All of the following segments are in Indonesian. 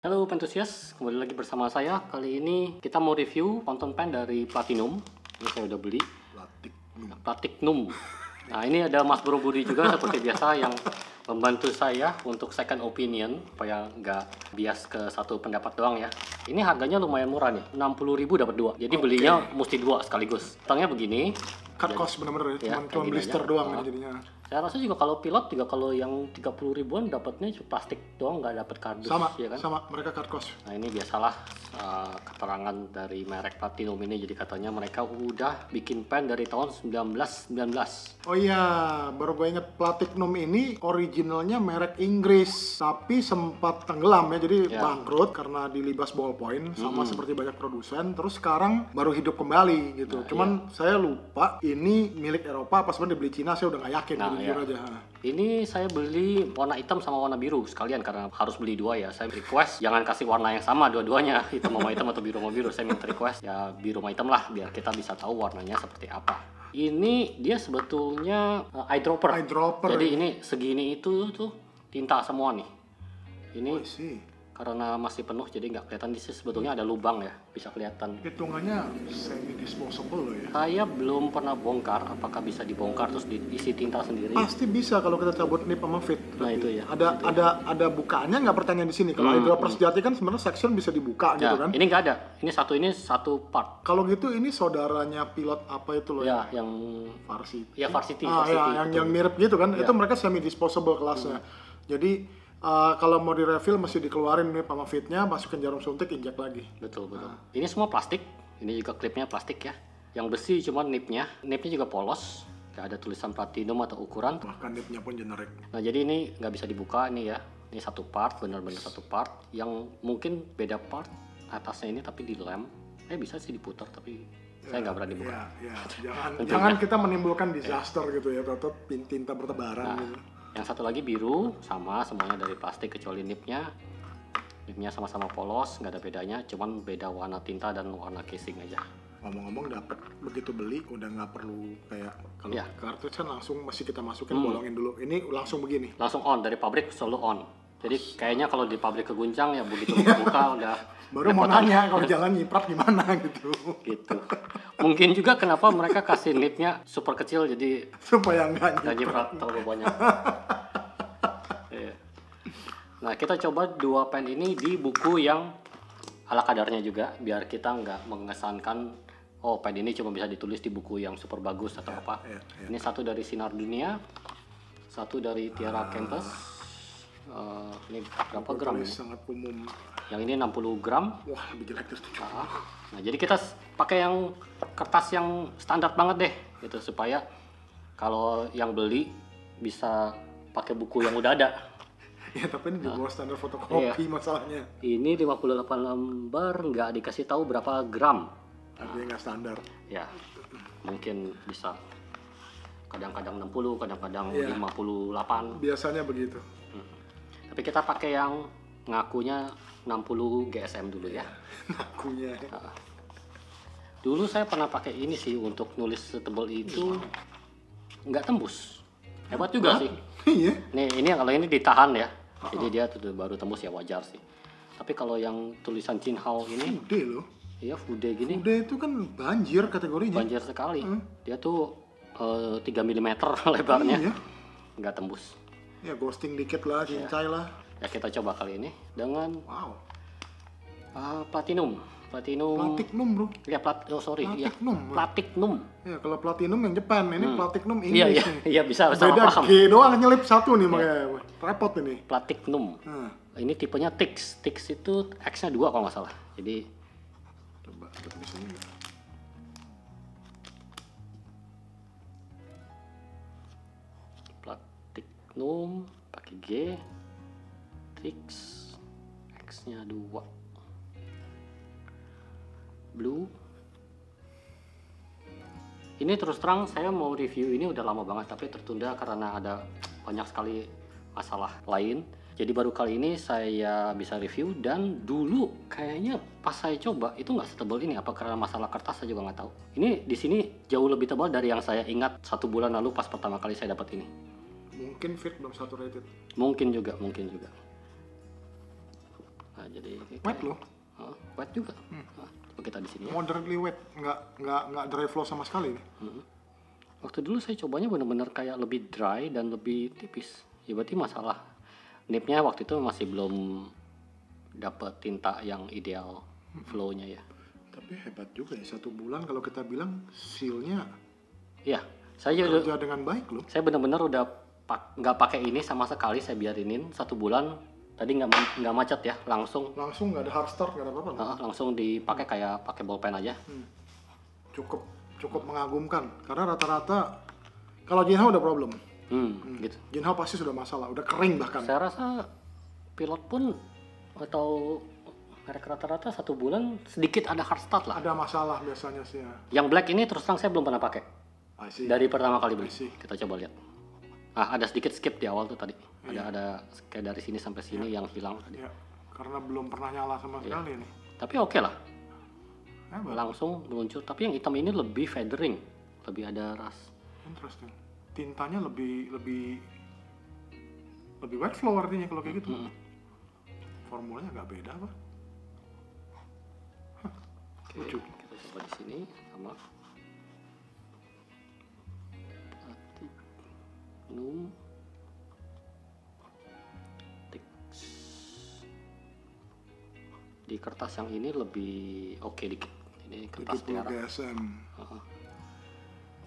Halo Pentusias, kembali lagi bersama saya. Kali ini kita mau review fountain pen dari Platinum. Ini saya udah beli. Platinum. Nah, ini ada Mas Bro Budi juga seperti biasa yang membantu saya untuk second opinion supaya nggak bias ke satu pendapat doang ya. Ini harganya lumayan murah nih, 60.000 dapat dua. Jadi belinya mesti dua sekaligus. Datangnya begini. Cut cost bener-bener ya, cuma blister aja. doang jadinya. Saya rasa juga kalau pilot juga kalau yang 30 ribuan dapatnya plastik doang, nggak dapat kardus. Sama, ya kan? sama mereka cut cost. Nah ini biasalah keterangan dari merek Platinum ini. Jadi katanya mereka udah bikin pen dari tahun 1919. Oh iya, baru gue inget Platinum ini originalnya merek Inggris, tapi sempat tenggelam ya, jadi bangkrut karena dilibas ballpoint sama seperti banyak produsen. Terus sekarang baru hidup kembali gitu. Cuman saya lupa ini milik Eropa apa sebenarnya dibeli Cina, saya udah nggak yakin. Jujur aja. Ini saya beli warna hitam sama warna biru sekalian karena harus beli dua ya. Saya request jangan kasih warna yang sama dua-duanya, hitam sama hitam atau biru sama biru. Saya minta request ya biru sama hitam lah biar kita bisa tahu warnanya seperti apa. Ini dia sebetulnya eyedropper. Jadi ini segini itu tuh tinta semua nih. Ini karena masih penuh jadi nggak kelihatan. Di sini sebetulnya ada lubang ya, bisa kelihatan. Hitungannya semi disposable loh ya. Saya belum pernah bongkar, apakah bisa dibongkar terus diisi tinta sendiri? Pasti bisa kalau kita cabut nip sama fit. Nah itu ya. Ada bukaannya nggak pertanyaan di sini. Kalau eyedropper sejati kan sebenarnya section bisa dibuka gitu kan? Ini nggak ada. Ini satu part. Kalau gitu ini saudaranya pilot apa itu loh? Ya, yang Varsity. Ya Varsity. Yang mirip gitu kan? Itu mereka semi disposable kelasnya. Jadi kalau mau di-refill mesti dikeluarin nih sama fitnya, masukin jarum suntik, injek lagi. Betul. Ini semua plastik. Ini juga klipnya plastik ya. Yang besi cuma nipnya juga polos. Gak ada tulisan platinum atau ukuran. Bahkan nipnya pun generik. Nah jadi ini nggak bisa dibuka ini ya. Ini satu part, benar-benar satu part. Yang mungkin beda part atasnya ini tapi dilem. Bisa sih diputar tapi saya nggak berani buka. Jangan kita menimbulkan disaster gitu ya. Tetap tinta bertebaran gitu. Yang satu lagi biru, sama semuanya dari plastik kecuali nipnya. Nipnya sama-sama polos, nggak ada bedanya, cuman beda warna tinta dan warna casing aja. Ngomong-ngomong dapat begitu beli udah nggak perlu kayak kalau kartu kan langsung masih kita masukin bolongin dulu. Ini langsung begini. Langsung on dari pabrik selalu on. Jadi kayaknya kalau di pabrik keguncang ya begitu buka udah. Baru mau nanya kalau jalan nyiprat gimana gitu. Gitu. Mungkin juga kenapa mereka kasih nipnya super kecil jadi supaya nggak nyiprat terlalu banyak. Nah kita coba dua pen ini di buku yang ala kadarnya juga biar kita nggak mengesankan pen ini cuma bisa ditulis di buku yang super bagus atau apa. Ini satu dari Sinar Dunia, satu dari Tiara Campus. Ini berapa gram ini? Sangat umum. Yang ini 60 gram. Wah lebih jelek terus. Nah jadi kita pakai yang kertas yang standar banget deh gitu supaya kalau yang beli bisa pakai buku yang udah ada. Ya tapi ini di bawah standar fotokopi masalahnya. Ini 58 lembar nggak dikasih tahu berapa gram. Artinya nggak standar. Ya mungkin bisa kadang-kadang 60, kadang-kadang 58. Biasanya begitu. Tapi kita pakai yang ngakunya 60 GSM dulu ya. Ngakunya. Dulu saya pernah pakai ini sih untuk nulis setebal itu nggak tembus. Hebat juga sih. Iya. Ini kalau ini ditahan ya. Jadi dia baru tembus ya wajar sih. Tapi kalau yang tulisan Jinhao ini Fude loh. Iya, Fude gini. Fude itu kan banjir kategorinya. Banjir sekali. Dia tuh 3 mm lebarnya. Nggak tembus. Ya ghosting dikit lah, cincai lah. Ya kita coba kali ini dengan Platinum. Platinum bro. Ya Platinum. Platinum. Ya kalau Platinum yang Jepang, ini Platinum Inggris. Iya bisa beda paham. G doang nyelip satu nih makanya repot ini. Platinum. Ini tipenya Tix. Tix itu X-nya 2 kalau nggak salah. Jadi coba di sini enggak. Platinum pakai G. Tix X-nya 2. Blue. Ini terus terang saya mau review ini udah lama banget tapi tertunda karena ada banyak sekali masalah lain. Jadi baru kali ini saya bisa review dan dulu kayaknya pas saya coba itu nggak setebal ini. Apa karena masalah kertas saya juga nggak tahu. Ini di sini jauh lebih tebal dari yang saya ingat 1 bulan lalu pas pertama kali saya dapat ini. Mungkin fit belum saturated. Mungkin juga. Nah, jadi Wet loh. Wet juga. Nah, coba kita di sini ya. Moderately wet, nggak dry flow sama sekali nih. Waktu dulu saya cobanya benar-benar kayak lebih dry dan lebih tipis. Ya berarti masalah nipnya waktu itu masih belum dapat tinta yang ideal flow-nya ya. Tapi hebat juga ya, 1 bulan kalau kita bilang seal-nya Iya, saya kerja dengan baik loh. Saya benar-benar udah nggak pakai ini sama sekali, saya biarinin 1 bulan. Tadi nggak macet ya, langsung Nggak ada hard start, nggak ada apa-apa. langsung dipakai kayak pakai bolpen aja. Cukup mengagumkan karena rata-rata kalau Jinhao udah problem. Gitu. Jinhao pasti sudah masalah, udah kering bahkan. Saya rasa pilot pun atau merek rata-rata 1 bulan sedikit ada hard start lah. Ada masalah biasanya sih ya. Yang black ini terus terang saya belum pernah pakai. I see. Dari pertama kali beli. I see. Kita coba lihat. Ada sedikit skip di awal tuh tadi. Ada kayak dari sini sampai sini yang hilang tadi. Ya, karena belum pernah nyala sama sekali nih. Tapi oke lah. Hebat. Langsung meluncur. Tapi yang hitam ini lebih feathering, lebih ada ras. Interesting. Tintanya lebih wet flow artinya kalau kayak gitu. Formulanya agak beda apa? Oke, Lucu. kita coba di sini sama Platinum Tix. Di kertas yang ini lebih oke dikit. Ini kertas 70 merah. GSM.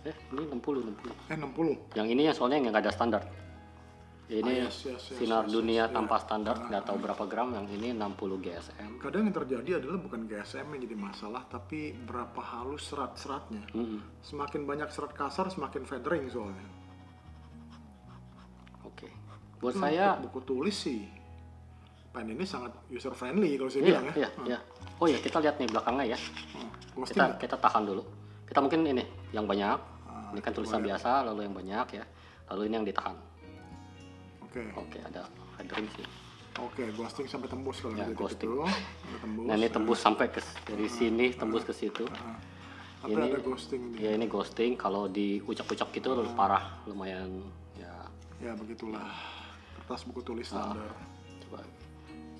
Ini 60. 60. Yang ini yang soalnya yang nggak ada standar. Ini yes, sinar dunia yes. tanpa standar, nggak tahu berapa gram. Yang ini 60 GSM. Kadang yang terjadi adalah bukan GSM yang jadi masalah, tapi berapa halus serat-seratnya. Semakin banyak serat kasar, semakin feathering soalnya. Oke. Buat saya buku tulis sih, pen ini sangat user friendly kalau saya iya, bilang ya. iya. Oh iya, kita lihat nih belakangnya ya. Ghosting Kita tahan dulu. Kita mungkin ini yang banyak. Ini kan tulisan biasa, lalu yang banyak ya. Lalu ini yang ditahan. Oke, ada feathering sih. Oke, ghosting sampai tembus kalau Ya, gitu. ghosting. Tembus. Nah, ini tembus sampai dari sini tembus ke situ. Tapi Ini ada ghosting ya ini ghosting. Kalau diucap-ucap gitu parah, lumayan ya. Ya begitulah. Kertas buku tulis standar. Coba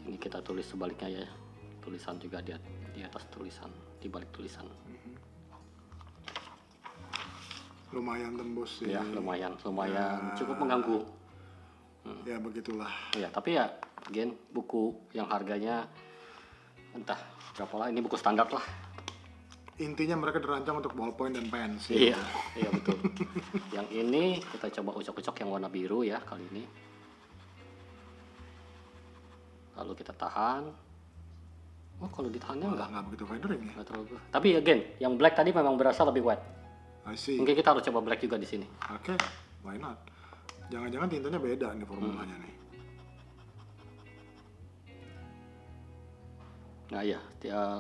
ini kita tulis sebaliknya ya. Tulisan juga di atas tulisan, di balik tulisan. Lumayan tembus sih. Ya, lumayan cukup mengganggu. Ya begitulah. Ya, tapi ya again buku yang harganya entah berapa lah, ini buku standar lah. Intinya mereka dirancang untuk ballpoint dan pen sih. Iya betul. Yang ini kita coba ucok-ucok yang warna biru ya kali ini. Lalu kita tahan. Oh, kalau ditahannya nggak begitu feathering ya. Nggak terlalu. Tapi again, yang black tadi memang berasa lebih wet. I see. Mungkin kita harus coba black juga di sini. Oke, why not? Jangan-jangan tintanya beda nih formulanya nih. Nah iya,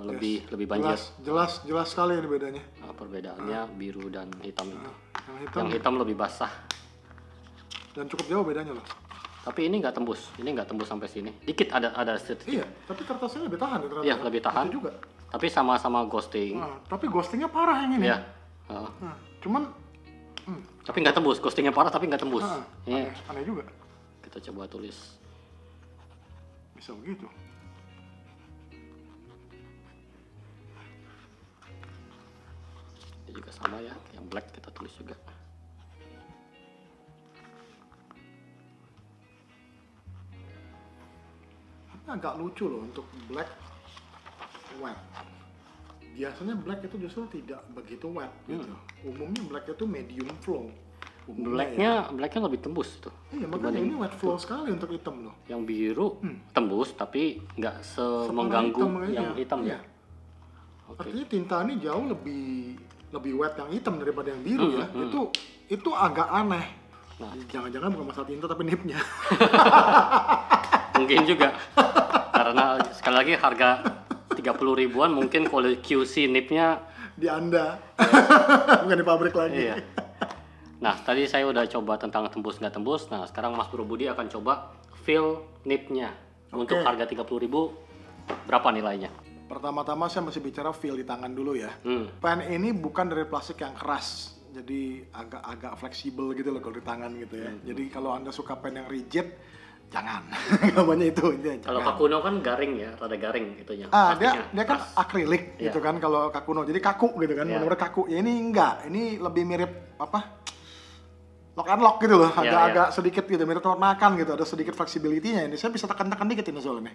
lebih banjir. Jelas sekali ini bedanya. Nah, perbedaannya biru dan hitam itu. Yang hitam lebih basah. Dan cukup jauh bedanya loh. Tapi ini nggak tembus sampai sini. Dikit ada sedikit. Iya, tapi kertasnya lebih tahan ternyata. Iya, lebih tahan. Itu juga. Tapi sama-sama ghosting. Tapi ghostingnya parah yang ini. Iya. Cuman tapi nggak tembus, ghostingnya parah tapi nggak tembus. Aneh juga. Kita coba tulis. Bisa begitu. Ini juga sama ya, yang black kita tulis juga. Agak lucu loh untuk black wet. Biasanya black itu justru tidak begitu wet gitu. Umumnya black itu medium flow. Blacknya lebih tembus tuh. Iya, makanya ini wet flow sekali untuk hitam loh. Yang biru tembus tapi nggak semengganggu yang hitam ya. Artinya tinta ini jauh lebih wet yang hitam daripada yang biru ya. Itu agak aneh. Nah, jangan-jangan bukan masalah tinta tapi nipnya. Mungkin juga. Karena sekali lagi harga 30 ribuan mungkin kalau QC nipnya di Anda. Bukan di pabrik lagi. Iya. Nah, tadi saya udah coba tentang tembus nggak tembus. Nah, sekarang Mas Bro Budi akan coba feel nipnya. Untuk harga 30 ribu, berapa nilainya? Pertama-tama saya masih bicara feel di tangan dulu ya. Pen ini bukan dari plastik yang keras. Jadi agak fleksibel gitu loh kalau di tangan gitu ya. Jadi kalau Anda suka pen yang rigid, jangan. Gambarnya itu intinya. Kalau Kakuno kan garing ya, rada garing itunya. Dia kan akrilik gitu kan kalau Kakuno. Jadi kaku gitu kan, benar-benar kaku. Ya ini enggak, ini lebih mirip apa? Lock and lock gitu loh, agak sedikit gitu, mirip tornakan gitu, ada sedikit flexibility-nya. Ini saya bisa tekan-tekan dikit ini soalnya.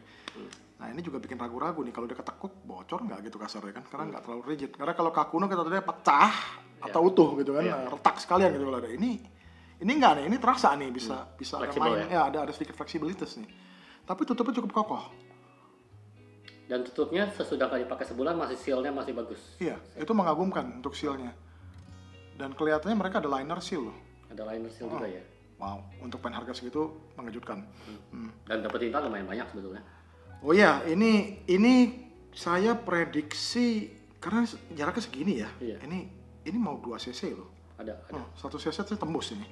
Nah ini juga bikin ragu-ragu nih, kalau dia ketekuk bocor nggak gitu kasarnya kan, karena nggak terlalu rigid. Karena kalau Kakuno kita tadi pecah atau utuh gitu kan, retak sekalian gitu kalau ada. Ini enggak nih, ini terasa nih bisa main, ada sedikit fleksibilitas nih. Tapi tutupnya cukup kokoh. Dan tutupnya sesudah kali dipakai sebulan seal-nya masih bagus. Iya, itu mengagumkan untuk seal-nya. Dan kelihatannya mereka ada liner seal loh. Ada liner seal juga ya. Wow, untuk pen harga segitu mengejutkan. Dan dapat tinta lumayan banyak sebetulnya. Oh iya, ini saya prediksi karena jaraknya segini ya. Iya. Ini mau 2 cc loh. Ada. 1 cc saya tembus ini.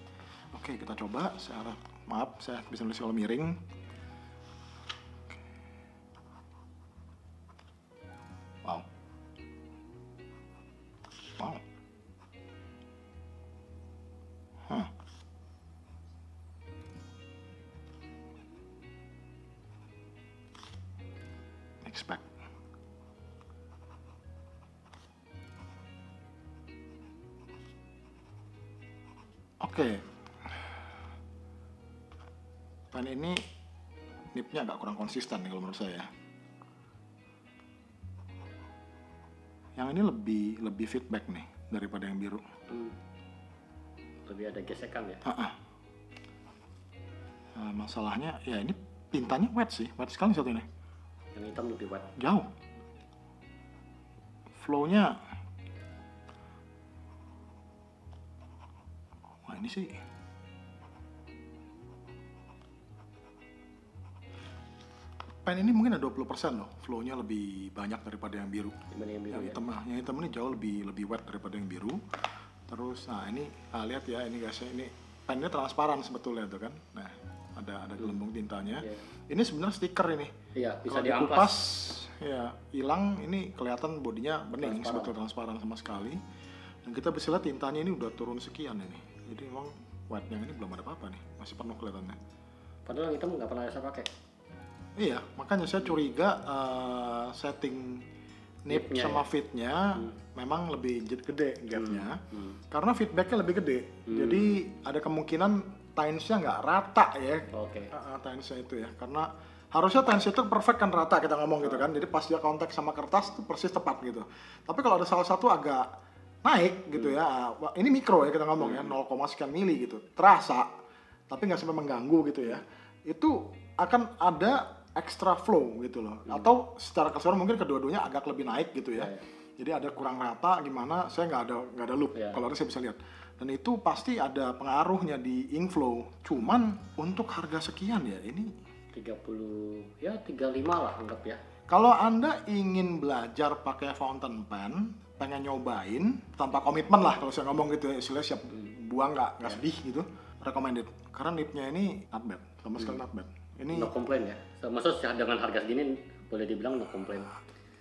Oke, kita coba. Maaf, saya bisa nulis kalau miring. Wow. Expect. Oke. Pen ini nipnya agak kurang konsisten nih kalau menurut saya. Yang ini lebih feedback nih daripada yang biru. Lebih ada gesekan ya. Nah, masalahnya ya ini tintanya wet sekali satu ini. Yang hitam lebih wet. Jauh. Flow-nya. Wah ini sih. Pen ini mungkin ada 20% loh. Flow-nya lebih banyak daripada yang biru. Yang hitam ini jauh lebih wet daripada yang biru. Terus, nah ini lihat ya ini guys, ini pennya transparan sebetulnya tuh kan. Nah ada gelembung tintanya. Ini sebenarnya stiker ini. Iya, bisa kalau dikupas ya hilang, ini kelihatan bodinya bening, sebetulnya transparan sama sekali. Dan kita bisa lihat tintanya ini udah turun sekian ini. Jadi emang white yang ini belum ada apa-apa nih, masih penuh kelihatannya. Padahal yang hitam nggak pernah saya pakai. Iya, makanya saya curiga setting nip sama fitnya memang lebih gede gapnya, karena feedbacknya lebih gede. Jadi ada kemungkinan tinesnya nggak rata ya. Tinesnya itu ya, karena harusnya tines itu perfect kan, rata kita ngomong gitu kan. Jadi pas dia kontak sama kertas itu persis tepat gitu. Tapi kalau ada salah satu agak naik gitu ya, ini mikro ya kita ngomong ya, 0, sekian mili gitu, terasa tapi nggak sampai mengganggu gitu ya, itu akan ada extra flow gitu loh. Atau secara keseluruhan mungkin kedua-duanya agak lebih naik gitu ya. Jadi ada kurang rata gimana, saya nggak ada loop. Kalau ada saya bisa lihat. Dan itu pasti ada pengaruhnya di ink flow. Cuman untuk harga sekian ya ini 30 ya 35 lah anggap ya. Kalau Anda ingin belajar pakai fountain pen, pengen nyobain tanpa komitmen lah kalau saya ngomong gitu ya, istilahnya siap buang nggak sedih gitu, recommended. Karena nipnya ini not bad, sama sekali not bad. Ini no complain ya. Maksudnya dengan harga segini boleh dibilang no complain.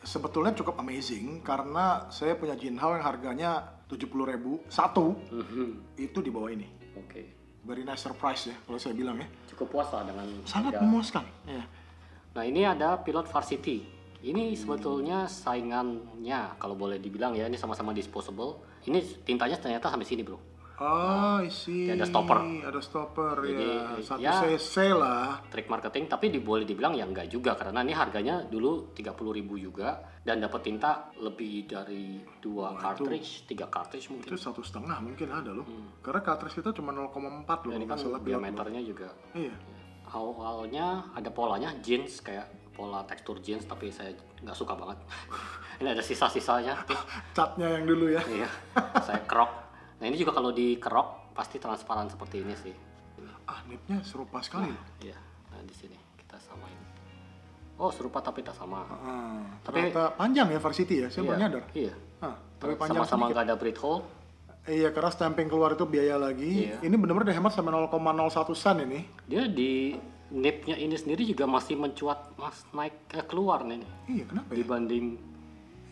Sebetulnya cukup amazing karena saya punya Jinhao yang harganya 70.000 satu, itu di bawah ini. Very nice surprise ya kalau saya bilang ya. Cukup puas lah dengan sangat memuaskan. Ya. Nah ini ada Pilot Varsity. Ini sebetulnya saingannya kalau boleh dibilang ya, ini sama-sama disposable. Ini tintanya ternyata sampai sini bro. Isi. Ada stopper. Jadi, ya. 1 cc lah. Trik marketing, tapi boleh dibilang ya enggak juga karena ini harganya dulu 30.000 juga dan dapat tinta lebih dari 2 cartridge, 3 cartridge mungkin. Itu 1,5 mungkin ada loh. Karena cartridge itu cuma 0,4 loh. Ini kan diameternya juga. Iya. Awalnya ada polanya jeans, kayak pola tekstur jeans, tapi saya nggak suka banget. Ini ada sisa-sisanya. Catnya yang dulu ya. Iya. Saya kerok. Nah ini juga kalau dikerok pasti transparan seperti ini sih. Nipnya serupa sekali loh. Iya. Nah di sini kita samain. Oh serupa tapi tak sama. Tapi panjang ya Varsity ya, saya baru nyadar. Iya. Tapi panjang sama-sama nggak ada Brit hole. Iya, karena stamping keluar itu biaya lagi. Iya. Ini benar-benar dihemat sampai 0,01 sen ini. Dia di nipnya ini sendiri juga masih mencuat naik keluar nih. Iya, kenapa ya? Dibanding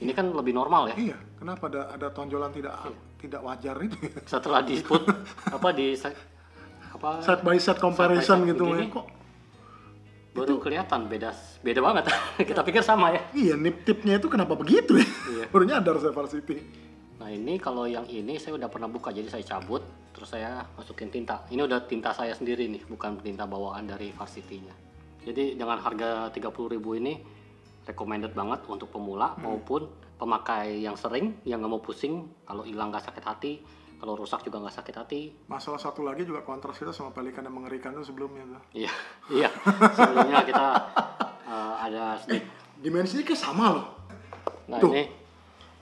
ini kan lebih normal ya. Iya, kenapa ada tonjolan tidak wajar itu ya? Setelah disebut side by side comparison gitu ya, kok Baru kelihatan beda banget. Kita pikir sama ya. Iya, nip tipnya itu kenapa begitu ya? Iya. Baru nyadar saya Varsity. Nah ini kalau yang ini saya udah pernah buka, jadi saya cabut, terus saya masukin tinta. Ini udah tinta saya sendiri nih, bukan tinta bawaan dari Varsity-nya. Jadi dengan harga 30.000 ini recommended banget untuk pemula maupun pemakai yang sering, yang nggak mau pusing, kalau hilang nggak sakit hati, kalau rusak juga nggak sakit hati. Masalah satu lagi juga kontras kita sama pelikan yang mengerikan itu sebelumnya tuh. Iya, iya. Sebelumnya kita ada sedikit. Dimensinya kayak sama loh. Nah Tuh. ini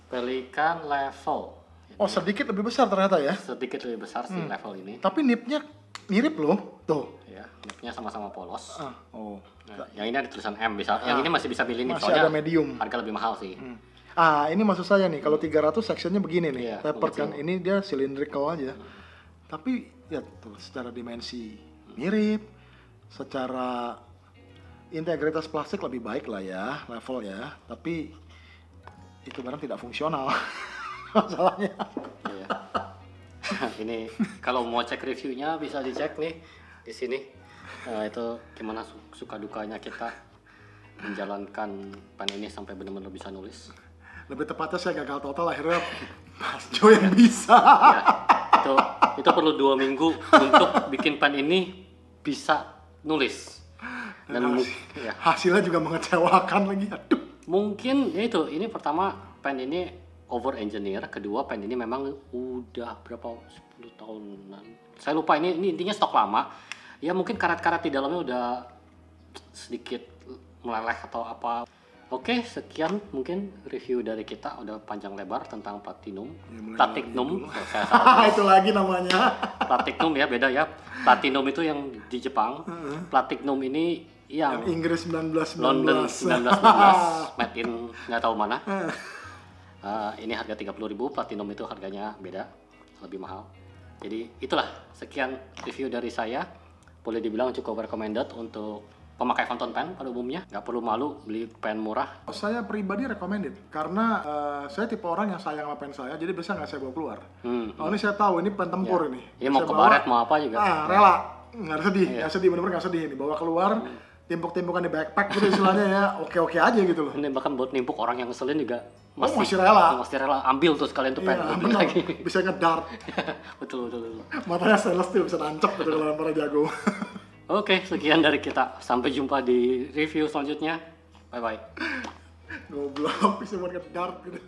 pelikan level. Oh, sedikit lebih besar ternyata ya. Sedikit lebih besar sih level ini. Tapi nipnya mirip loh. Tuh. Ya, nipnya sama-sama polos. Oh. Nah, yang ini ada tulisan M bisa. Yang ini masih bisa milih nip, Masih soalnya ada medium. harga lebih mahal sih. Ini maksud saya nih, kalau 300 sectionnya begini nih, Iya, tapered begitu. kan, ini dia cylindrical aja. Tapi ya tuh secara dimensi mirip, secara integritas plastik lebih baik lah ya, level ya. Tapi itu barang tidak fungsional masalahnya. Iya. Ini kalau mau cek reviewnya bisa dicek nih di sini. Nah, itu gimana suka dukanya kita menjalankan pen ini sampai benar-benar bisa nulis. Lebih tepatnya saya gagal total, akhirnya Mas Jo yang bisa. Ya, itu perlu 2 minggu untuk bikin pen ini bisa nulis. Dan ya, Hasilnya juga mengecewakan lagi. Aduh. mungkin ya itu, ini pertama pen ini over engineer, kedua pen ini memang udah berapa 10 tahunan. Saya lupa, ini intinya stok lama. Ya mungkin karat-karat di dalamnya udah sedikit meleleh atau apa. Oke, sekian mungkin review dari kita, udah panjang lebar tentang Platinum. Platinum, saya salah. Itu lagi namanya. Platinum ya, beda ya. Platinum itu yang di Jepang. Platinum ini yang Inggris 1919. London 1919, made in nggak tahu mana. Ini harga 30.000, Platinum itu harganya beda, lebih mahal. Jadi itulah, sekian review dari saya. Boleh dibilang cukup recommended untuk pemakai fountain pen pada umumnya. Nggak perlu malu beli pen murah. Saya pribadi recommended karena saya tipe orang yang sayang sama pen saya, jadi bisa nggak saya bawa keluar. Kalau ini saya tahu ini pen tempur ini. Ini mau Saya ke bawa, baret mau apa juga. rela, nggak sedih, nggak sedih, bener-bener nggak sedih ini. Bawa keluar, timpuk-timpukan di backpack gitu istilahnya ya, oke-oke aja gitu loh. Ini bahkan buat nimpuk orang yang ngeselin juga masih rela. Masih rela ambil tuh sekalian tuh pen. Iya, Ambil bener. lagi. Bisa ngedart. betul. Matanya stainless steel bisa nancep gitu kalau para jago. Oke, sekian dari kita. Sampai jumpa di review selanjutnya. Bye-bye. Goblok, bisa buat ngedart gitu.